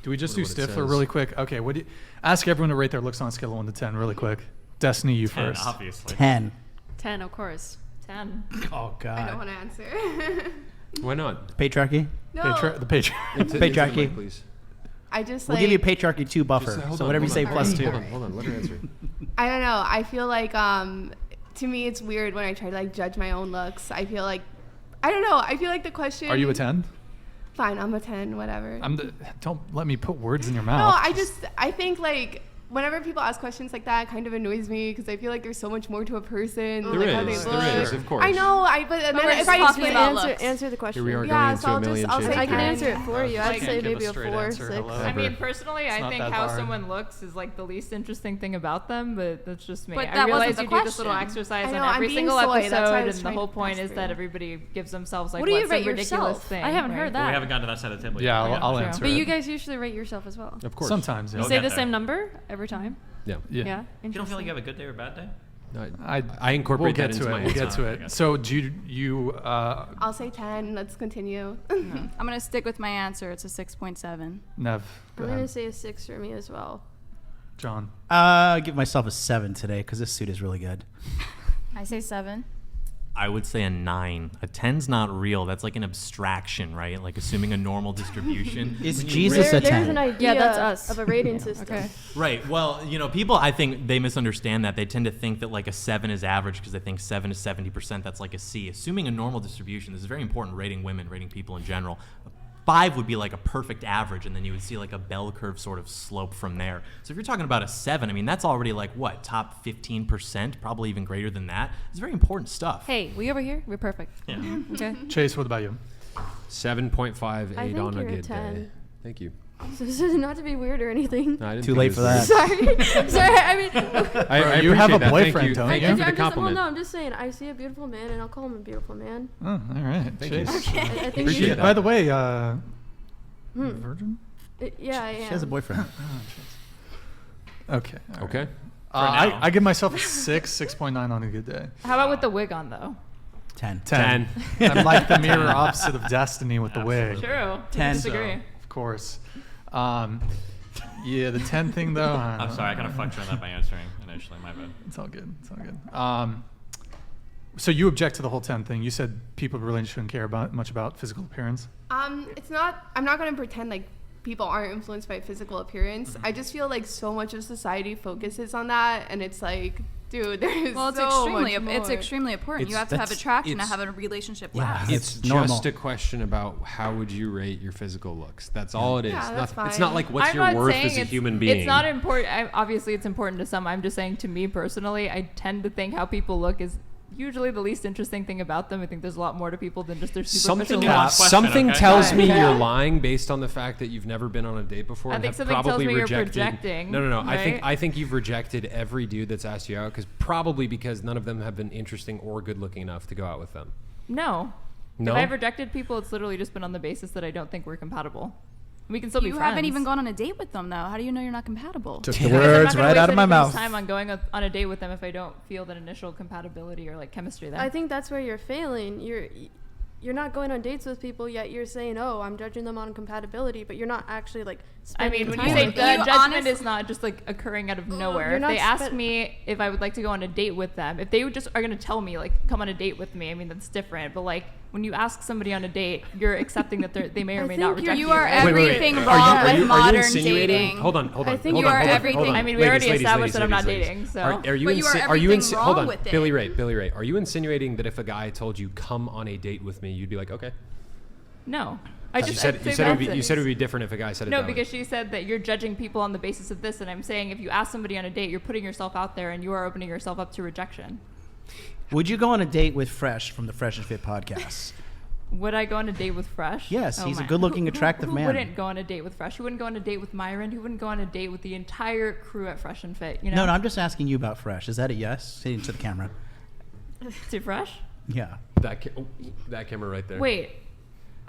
Do we just What do it Stifler says. really quick? Okay, ask everyone to rate their looks on a scale of 1 to 10 really quick. Destiny, you 10, first. obviously. 10. 10, of course. 10. Oh, God. I don't want to answer. Why not? Patriarchy? No, The Patreon. Into Patriarchy. the mic, please. I just We'll like. give you Patriarchy 2 buffer. Hold So on, whatever you hold say on. plus 2. Hold on. Let her answer. I don't know. I feel like to me it's weird when I try to like judge my own looks. I feel like I don't know. I feel like the question. Are you a 10? Fine, I'm a 10. Whatever. Don't let me put words in your No, mouth. I think like whenever people ask questions like that, it kind of annoys me because I feel like there's so much more to a person. There like how they is, look. there is, of course. I know. But then we're if just I talking explain about answer, looks. answer the question. Here we are yeah, going so into a million I'll shades say I of can grey. answer it for you. I I'd can't say give a maybe a straight 4 or answer. 6. Hello. I mean, personally, It's I not think that how hard. someone looks is like the least interesting thing about them, but that's just me. But I that wasn't realize the you do this little question. exercise I know, on I'm every being single soy. That's why I episode, was and the trying whole to point pass is through. that everybody gives themselves like What do you what's rate a ridiculous yourself? thing. I haven't right? heard Well, we that. haven't gotten to that side of the table Yeah, yet. I'll True. answer But it. you guys usually rate yourself as well. Of course. Sometimes, You yeah. say get the there. same number every time? Yeah. Yeah. You don't feel like you have a good day or a bad day? I incorporate We'll that get into to my it. We'll answer. get to Okay. it. So do you I'll say 10. Let's continue. I'm going to stick with my answer. It's a 6.7. Nev, go I'm going to ahead. say a 6 for me as well. John. Give myself a 7 today because this suit is really good. I say 7. I would say a 9. A 10's not real. That's like an abstraction, right? Like assuming a normal distribution. Is Jesus a There's 10? an idea Yeah, that's us. of a rating system. Okay. Right. Well, people, I think they misunderstand that. They tend to think that like a 7 is average because they think 7 to 70%, that's like a C. Assuming a normal distribution, this is very important rating women, rating people in general. 5 would be like a perfect average, and then you would see like a bell curve sort of slope from there. So if you're talking about a 7, I mean, that's already like what, top 15%, probably even greater than that. It's very important stuff. Hey, we over here? We're perfect. Yeah. Okay. Chase, what about you? 7.58 I think on a you're a good 10. day. Thank you. So this is not to be weird or anything. No, I didn't Too think late it was for that. Sorry. Sorry. I mean, I You have appreciate a that. boyfriend, Thank you. don't Thank you? you for the I'm just, well, compliment. no, I'm just saying, I see a beautiful man, and I'll call him a beautiful man. Oh, all right. Thank you. Chase. I think Appreciate you, that. By the way, virgin? yeah, I am. She has a boyfriend. Okay. all right. Okay. now. I give myself a 6.9 on a good day. How about with the wig on, though? 10. 10. I'm like the mirror opposite of Destiny with the wig. True. 10. Disagree. Of course. Yeah, the 10 thing though. I'm sorry, I kind of fucked around that by answering initially. My bad. It's all good. It's all good. So you object to the whole 10 thing. You said people really shouldn't care much about physical appearance. It's not. I'm not gonna pretend like people aren't influenced by physical appearance. I just feel like so much of society focuses on that, and it's like, dude, there's Well, it's so extremely much it's more. extremely important. You It's- have to have that's- attraction to it's- have a relationship Yeah. last. It's It's normal. just a question about how would you rate your physical looks. That's all it is. Yeah, that's It's not fine. like what's I'm your not worth saying as a it's- human being. It's not important. Obviously, it's important to some. I'm just saying, to me personally, I tend to think how people look is usually the least interesting thing about them. I think there's a lot more to people than just their superficial Something looks. nuanced question, Something okay? tells Right. me Yeah. you're lying based on the fact that you've never been on a date before. I and think have something tells probably me you're rejected. projecting, No. I right? think you've rejected every dude that's asked you out because none of them have been interesting or good looking enough to go out with them. No. No. If I've rejected people, it's literally just been on the basis that I don't think we're compatible. We can still be You friends. haven't even gone on a date with them, though. How do you know you're not compatible? Took Because the I'm not words gonna right waste out of my anybody's mouth. time on going on a date with them if I don't feel that initial compatibility or like chemistry there. I think that's where you're failing. You're not going on dates with people, yet you're saying, "Oh, I'm judging them on compatibility," but you're not actually like. I Spending mean, when time you say with the them. judgment honest- is not just like occurring out of nowhere. You're If not they ask spend- me if I would like to go on a date with them, if they would just are going to tell me like come on a date with me, I mean that's different. But like when you ask somebody on a date, you're accepting that they may or I may not think reject You you. are right? everything Are wrong you with modern insinuating? dating. Hold on. I hold think on, you are hold on, everything- hold on. I mean, we already established that I'm not ladies. dating, so. Are you But you are are you everything hold wrong on, with it. Billy Ray. Are you insinuating that if a guy told you come on a date with me, you'd be like, okay? No. You said it would be different if a guy said it. No, that way. because she said that you're judging people on the basis of this, and I'm saying if you ask somebody on a date, you're putting yourself out there and you are opening yourself up to rejection. Would you go on a date with Fresh from the Fresh and Fit podcast? Would I go on a date with Fresh? Yes, he's a my- good-looking, who- attractive who man. wouldn't go on a date with Fresh? Who wouldn't go on a date with Myron? Who wouldn't go on a date with the entire crew at Fresh and Fit? You know? No, I'm just asking you about Fresh. Is that a yes? Say it to the camera. To Fresh? Yeah. that camera right there. Wait.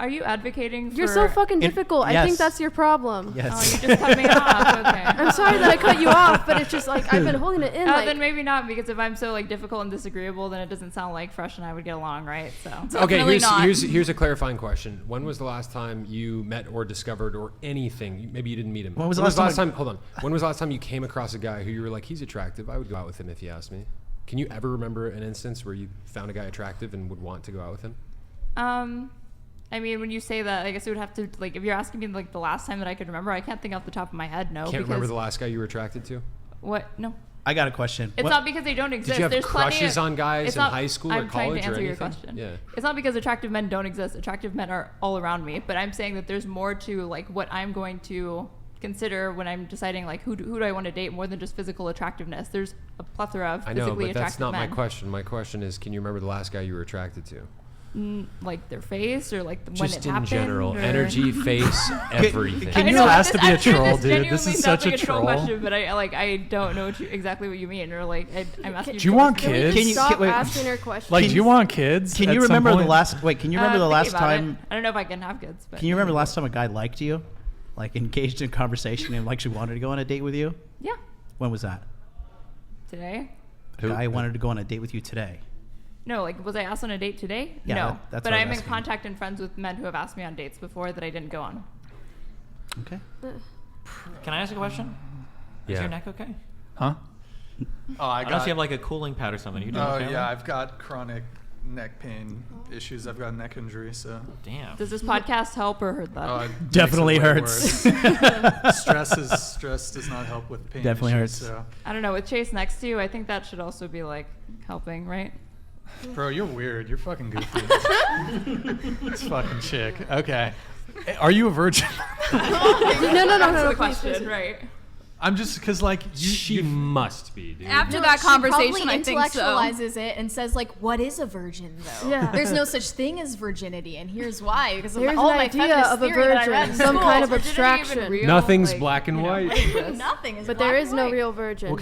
Are you advocating for? You're so fucking In- difficult. I yes. think that's your problem. Oh, Yes. you just cut me off. Okay. I'm sorry that I cut you off, but it's just like I've been holding it in. Oh, like, then maybe not, because if I'm so like difficult and disagreeable, then it doesn't sound like Fresh and I would get along, right? So. Okay, Definitely not. here's a clarifying question. When was the last time you met or discovered or anything? Maybe you didn't meet him. When was the last time Hold on. When was the last time you came across a guy who you were like, he's attractive? I would go out with him if he asked me. Can you ever remember an instance where you found a guy attractive and would want to go out with him? I mean, when you say that, I guess it would have to, like, if you're asking me like the last time that I could remember, I can't think off the top of my head. No. Can't remember because the last guy you were attracted to? what? No. I got a question. It's What- not because they don't exist. Did you have There's plenty crushes of- on guys it's in not- high school or I'm trying college to or answer your anything? question. Yeah. It's not because attractive men don't exist. Attractive men are all around me, but I'm saying that there's more to like what I'm going to consider when I'm deciding like who do I want to date more than just physical attractiveness. There's a plethora of I physically know, but attractive that's not men. my question. My question is, can you remember the last guy you were attracted to? Like their face or like when Just it in happened. general, or- energy, face, everything. Can I you know, ask this- to be a I'm sure troll, this dude? This genuinely is sounds such like a troll. question, but I don't know exactly what you mean, or like I'm asking. Do you want Can we kids? just Can you- stop wait. asking her questions? Like, do you want kids? Can at you some remember the point? last? Wait, can you remember the last Thinking about it. time? I don't know if I can have kids, but Can you remember the last time a guy liked you, like engaged in conversation and actually wanted to go on a date with you? Yeah, When was that? today. A guy wanted to go on a date with you today. No, like was I asked on a date today? Yeah, no, that's but what I'm I'm in asking. contact and friends with men who have asked me on dates before that I didn't go on. Okay. Can I ask a question? Is Yeah. your neck okay? Huh? Oh, I Unless you have like a cooling pad or something. You doing Oh okay? yeah, I've got chronic neck pain issues. I've got a neck injury, so. Damn. Does this podcast help or hurt that? Oh, it makes Definitely it way hurts. worse. Stress does not help with pain. Definitely issues, hurts. So. I don't know. With Chase next to you, I think that should also be like helping, right? Bro, you're weird. You're fucking goofy. This fucking chick. Okay. Are you a virgin? no, That's the please, question, please. right? I'm just because like She must be, dude. After No, that she conversation, probably I think so. intellectualizes it and says like, "What is a virgin, though? Yeah. There's no such thing as virginity, and here's why: because of There's all an my idea feminist of a theory that I read virgin, in some school. kind of Is virginity even abstraction. real? Nothing's Like, black and you know, white. what is this? Nothing is. But black there and is no white. real virgin. Well,